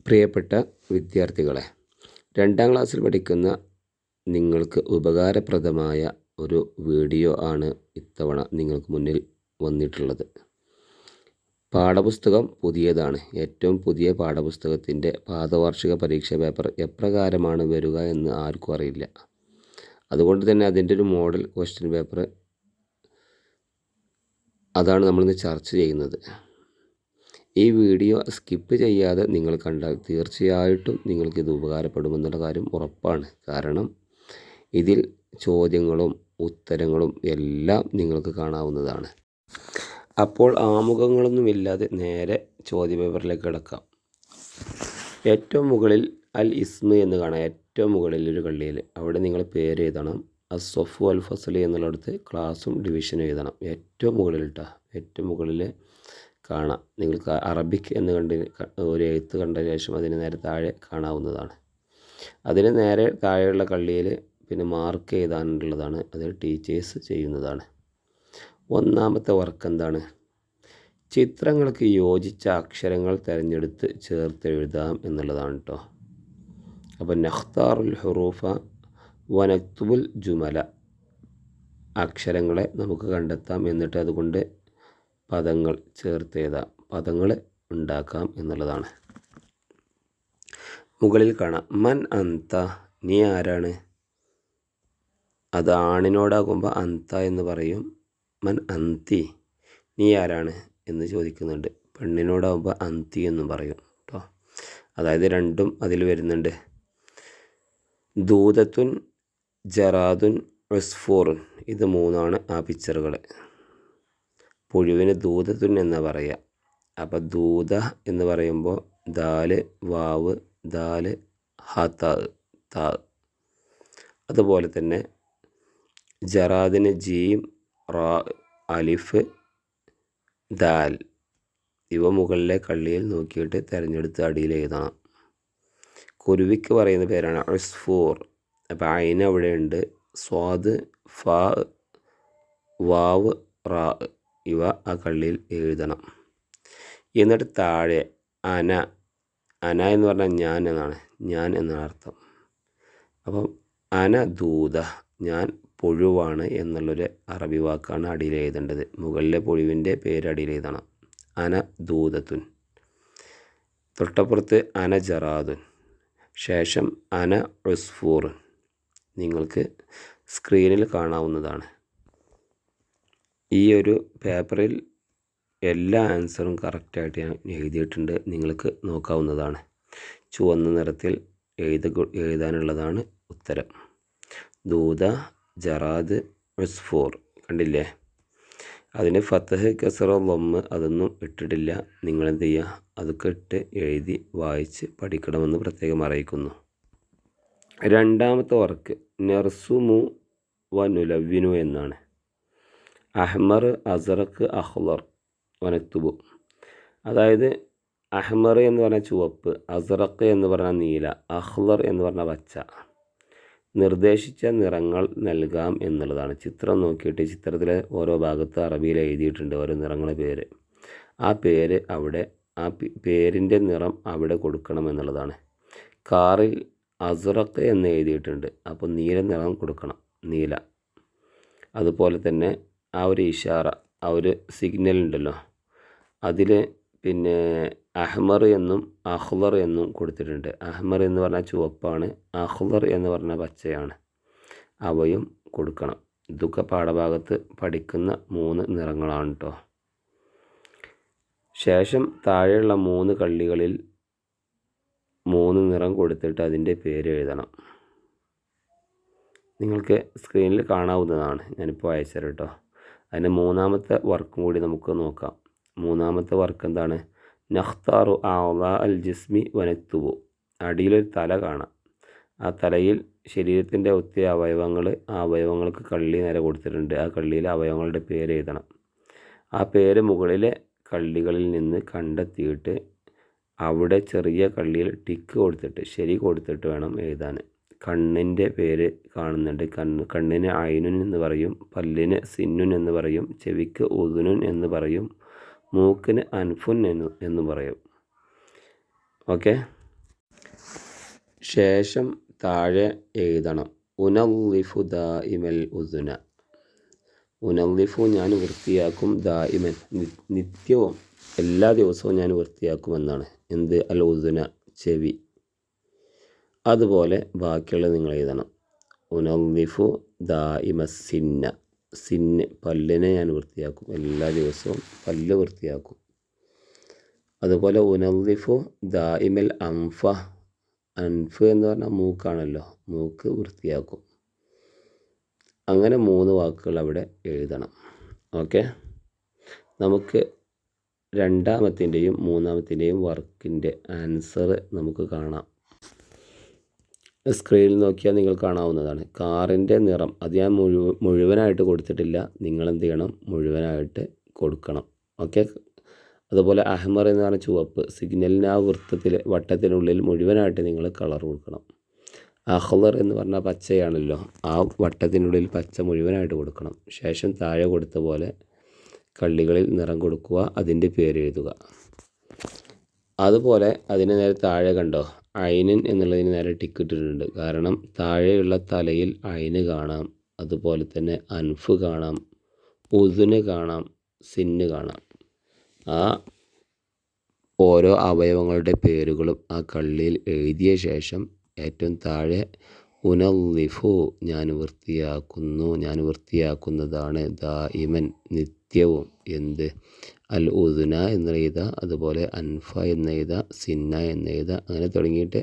പ്രിയപ്പെട്ട വിദ്യാർത്ഥികളെ, 2ാം ക്ലാസ്സിൽ പഠിക്കുന്ന നിങ്ങൾക്ക് ഉപകാരപ്രദമായ ഒരു വീഡിയോ ആണ് ഇത്തവണ നിങ്ങൾക്ക് മുന്നിൽ വന്നിട്ടുള്ളത്. പാഠപുസ്തകം പുതിയതാണ്. ഏറ്റവും പുതിയ പാഠപുസ്തകത്തിൻ്റെ പാദവാർഷിക പരീക്ഷാ പേപ്പർ എപ്രകാരമാണ് വരിക എന്ന് ആർക്കും അറിയില്ല. അതുകൊണ്ട് തന്നെ അതിൻ്റെ ഒരു മോഡൽ ക്വസ്റ്റ്യൻ പേപ്പർ അതാണ് നമ്മളിന്ന് ചർച്ച ചെയ്യുന്നത്. ഈ വീഡിയോ സ്കിപ്പ് ചെയ്യാതെ നിങ്ങൾ കണ്ടാൽ തീർച്ചയായിട്ടും നിങ്ങൾക്കിത് ഉപകാരപ്പെടുമെന്നുള്ള കാര്യം ഉറപ്പാണ്. കാരണം ഇതിൽ ചോദ്യങ്ങളും ഉത്തരങ്ങളും എല്ലാം നിങ്ങൾക്ക് കാണാവുന്നതാണ്. അപ്പോൾ ആമുഖങ്ങളൊന്നുമില്ലാതെ നേരെ ചോദ്യപേപ്പറിലേക്ക് കിടക്കാം. ഏറ്റവും മുകളിൽ അൽ ഇസ്മ എന്ന് കാണാം. ഏറ്റവും മുകളിൽ ഒരു കള്ളിയിൽ അവിടെ നിങ്ങൾ പേര് എഴുതണം. അസ്സഫു അൽ ഫസലി എന്നുള്ളിടത്ത് ക്ലാസ്സും ഡിവിഷനും എഴുതണം. ഏറ്റവും മുകളിൽ ഏറ്റവും മുകളിൽ കാണാം. നിങ്ങൾക്ക് അറബിക് എന്ന് ഒരു എഴുത്ത് കണ്ട ശേഷം അതിന് നേരെ താഴെ കാണാവുന്നതാണ്. അതിന് നേരെ താഴെയുള്ള കള്ളിയിൽ പിന്നെ മാർക്ക് എഴുതാനുള്ളതാണ്. അത് ടീച്ചേഴ്സ് ചെയ്യുന്നതാണ്. ഒന്നാമത്തെ വർക്ക് എന്താണ്? ചിത്രങ്ങൾക്ക് യോജിച്ച അക്ഷരങ്ങൾ തിരഞ്ഞെടുത്ത് ചേർത്ത് എഴുതാം എന്നുള്ളതാണ് കേട്ടോ. അപ്പോൾ നഖ്താറുൽ ഹുറൂഫ വനക്തുബുൽ ജുമല, അക്ഷരങ്ങളെ നമുക്ക് കണ്ടെത്താം, എന്നിട്ട് അതുകൊണ്ട് പദങ്ങൾ ചേർത്ത് എഴുതാം, പദങ്ങൾ ഉണ്ടാക്കാം എന്നുള്ളതാണ്. മുകളിൽ കാണാം മൻ അന്ത, നീ ആരാണ്? അത് ആണിനോടാകുമ്പോൾ അന്ത എന്ന് പറയും. മൻ അന്തി, നീ ആരാണ് എന്ന് ചോദിക്കുന്നുണ്ട്. പെണ്ണിനോടാകുമ്പോൾ അന്തി എന്നും പറയും കേട്ടോ. അതായത് രണ്ടും അതിൽ വരുന്നുണ്ട്. ദൂതത്തുൻ, ജറാദുൻ, ഉസ്ഫൂറുൻ, ഇത് 3 ആ പിക്ചറുകൾ. പുഴുവിന് ദൂതത്തുൻ എന്ന് പറയുക. അപ്പോൾ ദൂത എന്ന് പറയുമ്പോൾ ദാല് വാവ് ദാല് ഹ താ. അതുപോലെ തന്നെ ജറാദിന് ജീം റാ അലിഫ് ദാൽ. ഇവ മുകളിലെ കള്ളിയിൽ നോക്കിയിട്ട് തിരഞ്ഞെടുത്ത് അടിയിൽ എഴുതണം. കുരുവിക്ക് പറയുന്ന പേരാണ് ഉസ്ഫൂർ. അപ്പോൾ അയിന് അവിടെ ഉണ്ട്. സ്വാദ് ഫാ വാവ് റാ, ഇവ ആ കള്ളിയിൽ എഴുതണം. എന്നിട്ട് താഴെ അന എന്ന് പറഞ്ഞാൽ ഞാൻ എന്നാണ്. ഞാൻ എന്നാണ് അർത്ഥം. അപ്പം അന ദൂത, ഞാൻ പുഴുവാണ് എന്നുള്ളൊരു അറബി വാക്കാണ് അടിയിൽ എഴുതേണ്ടത്. മുകളിലെ പുഴുവിൻ്റെ പേര് അടിയിൽ എഴുതണം. അന ദൂതത്തുൻ. തൊട്ടപ്പുറത്ത് അന ജറാദുൻ, ശേഷം അന ഉസ്ഫൂറുൻ. നിങ്ങൾക്ക് സ്ക്രീനിൽ കാണാവുന്നതാണ്. ഈ ഒരു പേപ്പറിൽ എല്ലാ ആൻസറും കറക്റ്റായിട്ട് ഞാൻ എഴുതിയിട്ടുണ്ട്. നിങ്ങൾക്ക് നോക്കാവുന്നതാണ്. ചുവന്ന നിറത്തിൽ എഴുതാനുള്ളതാണ് ഉത്തരം. ദൂത, ജറാദ്, ഉസ്ഫൂർ കണ്ടില്ലേ? അതിന് ഫത്തഹ്, കസറ, ലൊമ്മ് അതൊന്നും ഇട്ടിട്ടില്ല. നിങ്ങളെന്ത് ചെയ്യുക? അതൊക്കെ ഇട്ട് എഴുതി വായിച്ച് പഠിക്കണമെന്ന് പ്രത്യേകം അറിയിക്കുന്നു. 2ാമത്തെ വർക്ക് നെർസുമു വ നുലവ്വിനു എന്നാണ്. അഹ്മർ, അസറക്ക്, അഹ്ലർ വനക്തുബു. അതായത് അഹ്മർ എന്ന് പറഞ്ഞാൽ ചുവപ്പ്, അസറക്ക് എന്ന് പറഞ്ഞാൽ നീല, അഹ്ലർ എന്ന് പറഞ്ഞാൽ പച്ച. നിർദ്ദേശിച്ച നിറങ്ങൾ നൽകാം എന്നുള്ളതാണ്. ചിത്രം നോക്കിയിട്ട് ചിത്രത്തിലെ ഓരോ ഭാഗത്ത് അറബിയിൽ എഴുതിയിട്ടുണ്ട് ഓരോ നിറങ്ങളുടെ പേര്. ആ പേര് അവിടെ, ആ പേരിൻ്റെ നിറം അവിടെ കൊടുക്കണം എന്നുള്ളതാണ്. കാറിൽ അസറക്ക് എന്ന് എഴുതിയിട്ടുണ്ട്. അപ്പോൾ നീല നിറം കൊടുക്കണം, നീല. അതുപോലെ തന്നെ ആ ഒരു ഇഷാറ, ആ ഒരു സിഗ്നൽ ഉണ്ടല്ലോ, അതിൽ പിന്നെ അഹ്മർ എന്നും അഹ്ലർ എന്നും കൊടുത്തിട്ടുണ്ട്. അഹ്മർ എന്ന് പറഞ്ഞാൽ ചുവപ്പാണ്, അഹ്ലർ എന്ന് പറഞ്ഞാൽ പച്ചയാണ്. അവയും കൊടുക്കണം. ഇതൊക്കെ പാഠഭാഗത്ത് പഠിക്കുന്ന 3 നിറങ്ങളാണ് കേട്ടോ. ശേഷം താഴെയുള്ള 3 കള്ളികളിൽ 3 നിറം കൊടുത്തിട്ട് അതിൻ്റെ പേര് എഴുതണം. നിങ്ങൾക്ക് സ്ക്രീനിൽ കാണാവുന്നതാണ്. ഞാനിപ്പോൾ അയച്ചുതരാം കേട്ടോ. അതിന് 3ാമത്തെ വർക്കും കൂടി നമുക്ക് നോക്കാം. 3ാമത്തെ വർക്ക് എന്താണ്? നഖ്താറു അഅ്ളാ അൽ ജിസ്മി വനക്തുബു. അടിയിലൊരു തല കാണാം. ആ തലയിൽ ശരീരത്തിൻ്റെ ഒത്തിരി അവയവങ്ങൾ, ആ അവയവങ്ങൾക്ക് കള്ളി നേരെ കൊടുത്തിട്ടുണ്ട്. ആ കള്ളിയിലെ അവയവങ്ങളുടെ പേര് എഴുതണം. ആ പേര് മുകളിലെ കള്ളികളിൽ നിന്ന് കണ്ടെത്തിയിട്ട് അവിടെ ചെറിയ കള്ളിയിൽ ടിക്ക് കൊടുത്തിട്ട് ശരി കൊടുത്തിട്ട് വേണം എഴുതാൻ. കണ്ണിൻ്റെ പേര് കാണുന്നുണ്ട്. കണ്ണിന് ഐനുൻ എന്ന് പറയും, പല്ലിന് സിന്നുൻ എന്ന് പറയും, ചെവിക്ക് ഉദുനുൻ എന്ന് പറയും, മൂക്കിന് അൻഫുൻ എന്ന് പറയും. ഓക്കെ, ശേഷം താഴെ എഴുതണം ഉനല്ലിഫു ദായിമൽ ഉദുന. ഉനല്ലിഫു ഞാൻ വൃത്തിയാക്കും, ദായിമൻ നിത്യവും എല്ലാ ദിവസവും ഞാൻ വൃത്തിയാക്കുമെന്നാണ്. എന്ത്? അൽ ഉദുന ചെവി. അതുപോലെ ബാക്കിയുള്ളത് നിങ്ങൾ എഴുതണം. ഉനല്ലിഫു ദായിമ സിന്ന, സിന്ന് പല്ലിനെ ഞാൻ വൃത്തിയാക്കും, എല്ലാ ദിവസവും പല്ല് വൃത്തിയാക്കും. അതുപോലെ ഉനല്ലിഫു ദായിമൽ അൻഫ, അൻഫ് എന്ന് പറഞ്ഞാൽ മൂക്കാണല്ലോ, മൂക്ക് വൃത്തിയാക്കും. അങ്ങനെ 3 വാക്കുകൾ അവിടെ എഴുതണം. ഓക്കെ, നമുക്ക് രണ്ടാമത്തിൻ്റെയും മൂന്നാമത്തിൻ്റെയും വർക്കിൻ്റെ ആൻസർ നമുക്ക് കാണാം. സ്ക്രീനിൽ നോക്കിയാൽ നിങ്ങൾ കാണാവുന്നതാണ്. കാറിൻ്റെ നിറം അത് ഞാൻ മുഴുവനായിട്ട് കൊടുത്തിട്ടില്ല, നിങ്ങൾ എന്ത് ചെയ്യണം, മുഴുവനായിട്ട് കൊടുക്കണം. ഓക്കെ, അതുപോലെ അഹ്മർ എന്ന് പറഞ്ഞ ചുവപ്പ്, സിഗ്നലിന് ആ വട്ടത്തിനുള്ളിൽ മുഴുവനായിട്ട് നിങ്ങൾ കളർ കൊടുക്കണം. അഹ്ളർ എന്ന് പറഞ്ഞാൽ പച്ചയാണല്ലോ, ആ വട്ടത്തിനുള്ളിൽ പച്ച മുഴുവനായിട്ട് കൊടുക്കണം. ശേഷം താഴെ കൊടുത്ത പോലെ കള്ളികളിൽ നിറം കൊടുക്കുക, അതിൻ്റെ പേര് എഴുതുക. അതുപോലെ അതിന് നേരെ താഴെ കണ്ടോ, ഐനൻ എന്നുള്ളതിന് നേരെ ടിക്ക് ഇട്ടിട്ടുണ്ട്. കാരണം താഴെയുള്ള തലയിൽ ഐന് കാണാം, അതുപോലെ തന്നെ അൻഫ് കാണാം, ഉദുന് കാണാം, സിന്ന് കാണാം. ആ ഓരോ അവയവങ്ങളുടെ പേരുകളും ആ കള്ളിയിൽ എഴുതിയ ശേഷം ഏറ്റവും താഴെ ഉനല്ലിഫു ഞാൻ വൃത്തിയാക്കുന്നു, ഞാൻ വൃത്തിയാക്കുന്നതാണ്, ദായിമൻ നിത്യവും, എന്ത്? അൽ ഉദുന എന്നെഴുത, അതുപോലെ അൻഫ എന്നെഴുത, സിന്ന എന്നെഴുത, അങ്ങനെ തുടങ്ങിയിട്ട്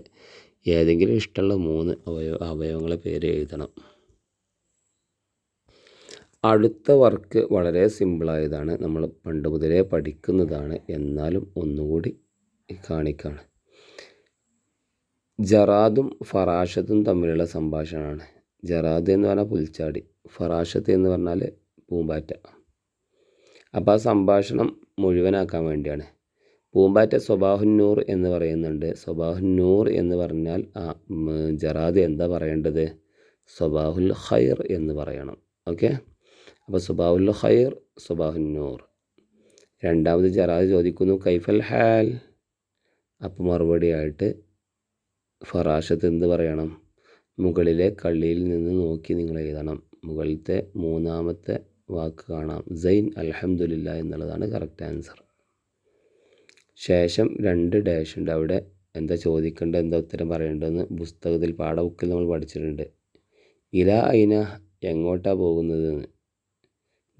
ഏതെങ്കിലും ഇഷ്ടമുള്ള 3 അവയവങ്ങളെ പേര് എഴുതണം. അടുത്ത വർക്ക് വളരെ സിമ്പിളായതാണ്, നമ്മൾ പണ്ട് മുതലേ പഠിക്കുന്നതാണ്, എന്നാലും ഒന്നുകൂടി കാണിക്കാണ്. ജറാദും ഫറാഷത്തും തമ്മിലുള്ള സംഭാഷണമാണ്. ജറാദ് എന്ന് പറഞ്ഞാൽ പുൽച്ചാടി, ഫറാഷത്ത് എന്ന് പറഞ്ഞാൽ പൂമ്പാറ്റ. അപ്പോൾ ആ സംഭാഷണം മുഴുവനാക്കാൻ വേണ്ടിയാണ്. പൂമ്പാറ്റ സ്വബാഹുന്നൂർ എന്ന് പറയുന്നുണ്ട്. സ്വബാഹുന്നൂർ എന്ന് പറഞ്ഞാൽ ജറാദ് എന്താ പറയേണ്ടത്? സ്വബാഹുൽ ഖൈർ എന്ന് പറയണം. ഓക്കെ, അപ്പോൾ സ്വബാഹുൽ ഖൈർ, സ്വബാഹുന്നൂർ. രണ്ടാമത് ജറാദ് ചോദിക്കുന്നു കൈഫൽ ഹാൽ. അപ്പോൾ മറുപടിയായിട്ട് ഫറാഷത്ത് എന്ത് പറയണം? മുകളിലെ കള്ളിയിൽ നിന്ന് നോക്കി നിങ്ങൾ എഴുതണം. മുകളിലത്തെ 3ാമത്തെ വാക്ക് കാണാം, സൈൻ അൽഹംദുലില്ല എന്നുള്ളതാണ് കറക്റ്റ് ആൻസർ. ശേഷം 2 ഡാഷ് ഉണ്ട്, അവിടെ എന്താ ചോദിക്കേണ്ടത്, എന്താ ഉത്തരം പറയേണ്ടതെന്ന് പുസ്തകത്തിൽ പാഠബുക്കിൽ നമ്മൾ പഠിച്ചിട്ടുണ്ട്. ഇല ഐന എങ്ങോട്ടാണ് പോകുന്നതെന്ന്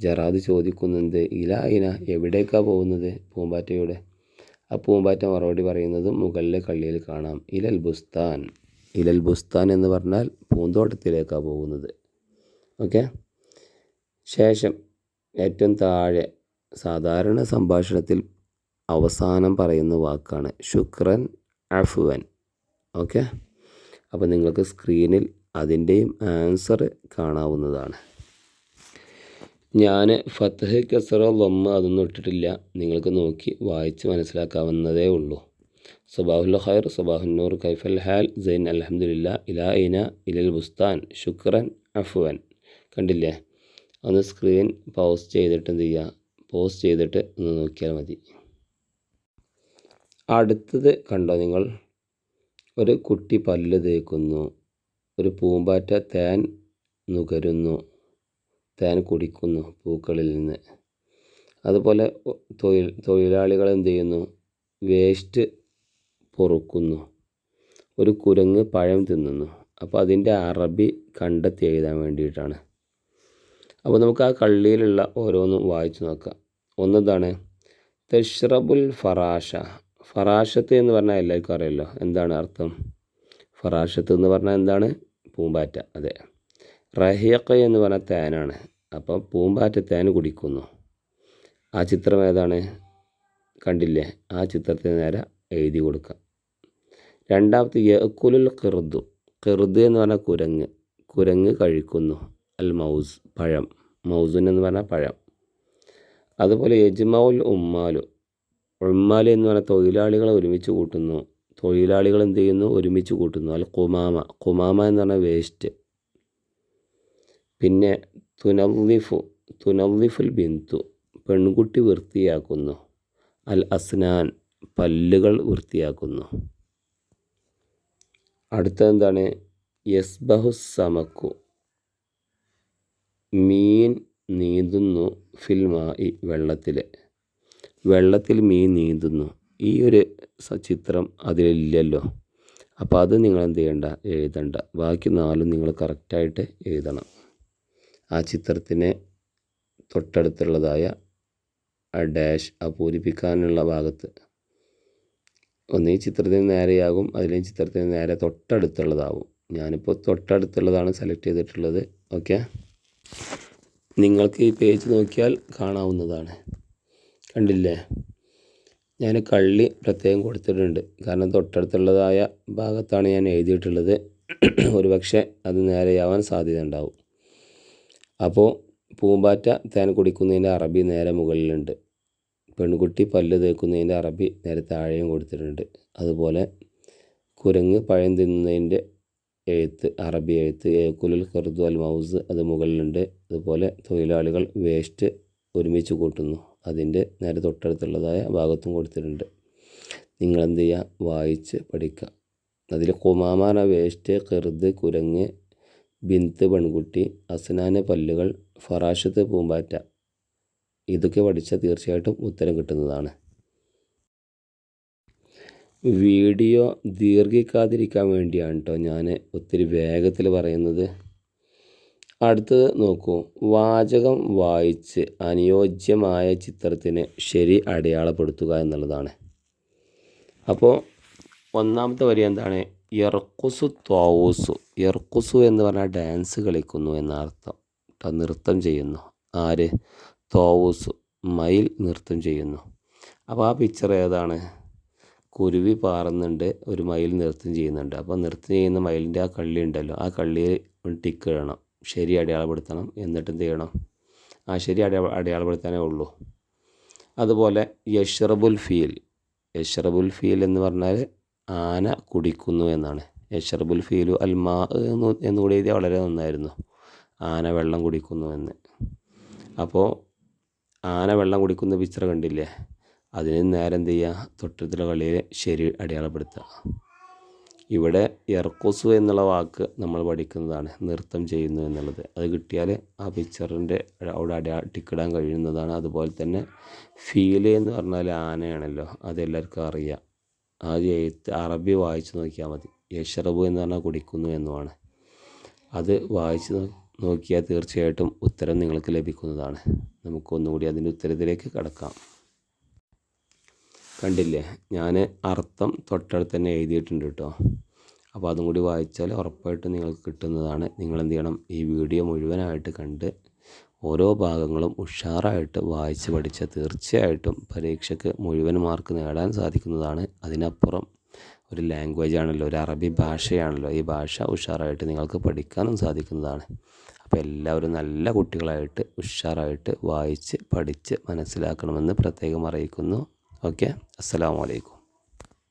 ജറാദ് ചോദിക്കുന്നുണ്ട്. ഇല ഐന എവിടേക്കാണ് പോകുന്നത്? പൂമ്പാറ്റയുടെ. ആ പൂമ്പാറ്റ മറുപടി പറയുന്നത് മുകളിലെ കള്ളിയിൽ കാണാം, ഇലൽ ബുസ്താൻ. ഇലൽ ബുസ്താൻ എന്ന് പറഞ്ഞാൽ പൂന്തോട്ടത്തിലേക്കാണ് പോകുന്നത്. ഓക്കെ, ശേഷം ഏറ്റവും താഴെ സാധാരണ സംഭാഷണത്തിൽ അവസാനം പറയുന്ന വാക്കാണ് ശുക്രൻ അഫ്വൻ. ഓക്കെ, അപ്പോൾ നിങ്ങൾക്ക് സ്ക്രീനിൽ അതിൻ്റെയും ആൻസർ കാണാവുന്നതാണ്. ഞാൻ ഫത്ഹ്, കസ്റ, ലമ്മ അതൊന്നും ഇട്ടിട്ടില്ല, നിങ്ങൾക്ക് നോക്കി വായിച്ച് മനസ്സിലാക്കാവുന്നതേ ഉള്ളൂ. സ്വബാഹുൽ ഖൈർ, സ്വബാഹുന്നൂർ, കൈഫൽ ഹാൽ, സൈൻ അൽഹംദുലില്ല, ഇലാ ഐന, ഇലൽ ബുസ്താൻ, ശുക്രൻ അഫ്വൻ. കണ്ടില്ലേ? ഒന്ന് സ്ക്രീൻ പൗസ് ചെയ്തിട്ട് എന്ത് ചെയ്യുക, പോസ് ചെയ്തിട്ട് ഒന്ന് നോക്കിയാൽ മതി. അടുത്തത് കണ്ടോ നിങ്ങൾ, ഒരു കുട്ടി പല്ല് തേക്കുന്നു, ഒരു പൂമ്പാറ്റ തേൻ നുകരുന്നു, തേൻ കുടിക്കുന്നു പൂക്കളിൽ നിന്ന്. അതുപോലെ തൊഴിലാളികൾ എന്ത് ചെയ്യുന്നു? വേസ്റ്റ് പൊറുക്കുന്നു. ഒരു കുരങ്ങ് പഴം തിന്നുന്നു. അപ്പോൾ അതിൻ്റെ അറബി കണ്ടെത്തി എഴുതാൻ വേണ്ടിയിട്ടാണ്. അപ്പോൾ നമുക്ക് ആ കള്ളിയിലുള്ള ഓരോന്നും വായിച്ചു നോക്കാം. ഒന്നെന്താണ്? തഷ്റബുൽ ഫറാഷ. ഫറാഷത്ത് എന്ന് പറഞ്ഞാൽ എല്ലാവർക്കും അറിയാമല്ലോ എന്താണ് അർത്ഥം. ഫറാഷത്ത് എന്ന് പറഞ്ഞാൽ എന്താണ്? പൂമ്പാറ്റ. അതെ. റഹിയഖ് എന്ന് പറഞ്ഞാൽ തേനാണ്. അപ്പോൾ പൂമ്പാറ്റ തേൻ കുടിക്കുന്നു. ആ ചിത്രം ഏതാണ്? കണ്ടില്ലേ? ആ ചിത്രത്തിന് നേരെ എഴുതി കൊടുക്കാം. രണ്ടാമത്തെ യഅ്കുലുൽ ഖിർദു. ഖിർദ് എന്ന് പറഞ്ഞാൽ കുരങ്ങ്. കുരങ്ങ് കഴിക്കുന്നു. അൽ മൗസ് പഴം. മൗസുൻ എന്ന് പറഞ്ഞാൽ പഴം. അതുപോലെ യജ്മഉൽ ഉമ്മാലു. ഉമ്മാൽ എന്ന് പറഞ്ഞാൽ തൊഴിലാളികളെ ഒരുമിച്ച് കൂട്ടുന്നു. തൊഴിലാളികൾ എന്ത് ചെയ്യുന്നു? ഒരുമിച്ച് കൂട്ടുന്നു. അൽ ഖുമാമ. ഖുമാമ എന്ന് പറഞ്ഞാൽ വേസ്റ്റ്. പിന്നെ തുനല്ലിഫുൽ ബിന്തു. പെൺകുട്ടി വൃത്തിയാക്കുന്നു. അൽ അസ്നാൻ. പല്ലുകൾ വൃത്തിയാക്കുന്നു. അടുത്തതെന്താണ്? യസ്ബഹു സമക്കു, മീൻ നീന്തുന്നു ഫിൽ മായി, വെള്ളത്തിൽ മീൻ നീന്തുന്നു. ഈ ഒരു ചിത്രം അതിലില്ലല്ലോ. അപ്പോൾ അത് നിങ്ങൾ എന്ത് ചെയ്യണ്ട, എഴുതണ്ട. ബാക്കി 4 നിങ്ങൾ കറക്റ്റായിട്ട് എഴുതണം. ആ ചിത്രത്തിന് തൊട്ടടുത്തുള്ളതായ ആ ഡാഷ്, ആ പൂരിപ്പിക്കാനുള്ള ഭാഗത്ത് ഒന്ന് ഈ ചിത്രത്തിന് നേരെയാകും, അതിലും ചിത്രത്തിന് നേരെ തൊട്ടടുത്തുള്ളതാവും. ഞാനിപ്പോൾ തൊട്ടടുത്തുള്ളതാണ് സെലക്ട് ചെയ്തിട്ടുള്ളത്. ഓക്കെ, നിങ്ങൾക്ക് ഈ പേജ് നോക്കിയാൽ കാണാവുന്നതാണ്. കണ്ടില്ലേ? ഞാൻ കള്ളി പ്രത്യേകം കൊടുത്തിട്ടുണ്ട്, കാരണം തൊട്ടടുത്തുള്ളതായ ഭാഗത്താണ് ഞാൻ എഴുതിയിട്ടുള്ളത്. ഒരു പക്ഷേ അത് നേരെയാവാൻ സാധ്യത ഉണ്ടാവും. അപ്പോൾ പൂമ്പാറ്റ തേൻ കുടിക്കുന്നതിൻ്റെ അറബി നേരെ മുകളിലുണ്ട്. പെൺകുട്ടി പല്ല് തേക്കുന്നതിൻ്റെ അറബി നേരെ താഴെയും കൊടുത്തിട്ടുണ്ട്. അതുപോലെ കുരങ്ങ് പഴം തിന്നുന്നതിൻ്റെ എഴുത്ത്, അറബി എഴുത്ത് ഏക്കുലുൽ ഖർദു അൽ മൗസ്, അത് മുകളിലുണ്ട്. അതുപോലെ തൊഴിലാളികൾ വേസ്റ്റ് ഒരുമിച്ച് കൂട്ടുന്നു, അതിൻ്റെ നേരെ തൊട്ടടുത്തുള്ളതായ ഭാഗത്തും കൊടുത്തിട്ടുണ്ട്. നിങ്ങളെന്ത് ചെയ്യുക, വായിച്ച് പഠിക്കുക. അതിൽ കുമാമാന വേസ്റ്റ്, ഖിർദ് കുരങ്ങ്, ബിന്ത് പെൺകുട്ടി, അസ്നാന് പല്ലുകൾ, ഫറാഷത്ത് പൂമ്പാറ്റ, ഇതൊക്കെ പഠിച്ചാൽ തീർച്ചയായിട്ടും ഉത്തരം കിട്ടുന്നതാണ്. വീഡിയോ ദീർഘിക്കാതിരിക്കാൻ വേണ്ടിയാണ് കേട്ടോ ഞാൻ ഒത്തിരി വേഗത്തിൽ പറയുന്നത്. അടുത്തത് നോക്കൂ, വാചകം വായിച്ച് അനുയോജ്യമായ ചിത്രത്തിന് ശരി അടയാളപ്പെടുത്തുക എന്നുള്ളതാണ്. അപ്പോൾ ഒന്നാമത്തെ വരി എന്താണ്? യർക്കുസു ത്വാവൂസു. യർക്കുസു എന്ന് പറഞ്ഞാൽ ഡാൻസ് കളിക്കുന്നു എന്നർത്ഥം. നൃത്തം ചെയ്യുന്നു. ആര്? ത്വാവൂസു, മയിൽ നൃത്തം ചെയ്യുന്നു. അപ്പോൾ ആ പിക്ചർ ഏതാണ്? കുരുവി പാറുന്നുണ്ട്, ഒരു മയിൽ നൃത്തം ചെയ്യുന്നുണ്ട്. അപ്പോൾ നൃത്തം ചെയ്യുന്ന മയിലിൻ്റെ ആ കള്ളി ഉണ്ടല്ലോ, ആ കള്ളിയിൽ ടിക്ക് ഇടണം, ശരി അടയാളപ്പെടുത്തണം. എന്നിട്ട് എന്ത് ചെയ്യണം? ആ ശരി അടയാളപ്പെടുത്താനേ ഉള്ളൂ. അതുപോലെ യഷ്റബുൽ ഫീൽ. യഷ്റബുൽ ഫീൽ എന്ന് പറഞ്ഞാൽ ആന കുടിക്കുന്നു എന്നാണ്. യഷ്റബുൽ ഫീലു അൽ മാ എന്നുകൂടി എഴുതിയാൽ വളരെ നന്നായിരുന്നു. ആന വെള്ളം കുടിക്കുന്നു എന്ന്. അപ്പോൾ ആന വെള്ളം കുടിക്കുന്ന പിക്ചർ കണ്ടില്ലേ? അതിന് നേരെ എന്ത് ചെയ്യുക? തൊട്ടടുത്തുള്ള കളിയിൽ ശരി അടയാളപ്പെടുത്തുക. ഇവിടെ യർക്കുസു എന്നുള്ള വാക്ക് നമ്മൾ പഠിക്കുന്നതാണ്, നൃത്തം ചെയ്യുന്നു എന്നുള്ളത്. അത് കിട്ടിയാൽ ആ പിക്ചറിൻ്റെ അവിടെ ടിക്കിടാൻ കഴിയുന്നതാണ്. അതുപോലെ തന്നെ ഫീൽ എന്ന് പറഞ്ഞാൽ ആനയാണല്ലോ, അതെല്ലാവർക്കും അറിയാം. ആ എഴുത്ത് അറബി വായിച്ച് നോക്കിയാൽ മതി. യഷ്റബു എന്ന് പറഞ്ഞാൽ കുടിക്കുന്നു എന്നുമാണ്. അത് വായിച്ച് നോക്കിയാൽ തീർച്ചയായിട്ടും ഉത്തരം നിങ്ങൾക്ക് ലഭിക്കുന്നതാണ്. നമുക്കൊന്നുകൂടി അതിൻ്റെ ഉത്തരത്തിലേക്ക് കടക്കാം. കണ്ടില്ലേ? ഞാൻ അർത്ഥം തൊട്ടടുത്ത് തന്നെ എഴുതിയിട്ടുണ്ട് കേട്ടോ. അപ്പോൾ അതും കൂടി വായിച്ചാൽ ഉറപ്പായിട്ടും നിങ്ങൾക്ക് കിട്ടുന്നതാണ്. നിങ്ങളെന്ത് ചെയ്യണം? ഈ വീഡിയോ മുഴുവനായിട്ട് കണ്ട് ഓരോ ഭാഗങ്ങളും ഉഷാറായിട്ട് വായിച്ച് പഠിച്ചാൽ തീർച്ചയായിട്ടും പരീക്ഷയ്ക്ക് മുഴുവൻ മാർക്ക് നേടാൻ സാധിക്കുന്നതാണ്. അതിനപ്പുറം ഒരു ലാംഗ്വേജ് ആണല്ലോ, ഒരു അറബി ഭാഷയാണല്ലോ. ഈ ഭാഷ ഉഷാറായിട്ട് നിങ്ങൾക്ക് പഠിക്കാനും സാധിക്കുന്നതാണ്. അപ്പോൾ എല്ലാവരും നല്ല കുട്ടികളായിട്ട് ഉഷാറായിട്ട് വായിച്ച് പഠിച്ച് മനസ്സിലാക്കണമെന്ന് പ്രത്യേകം അറിയിക്കുന്നു. ഓക്കെ, അസ്സലാമു അലൈക്കും.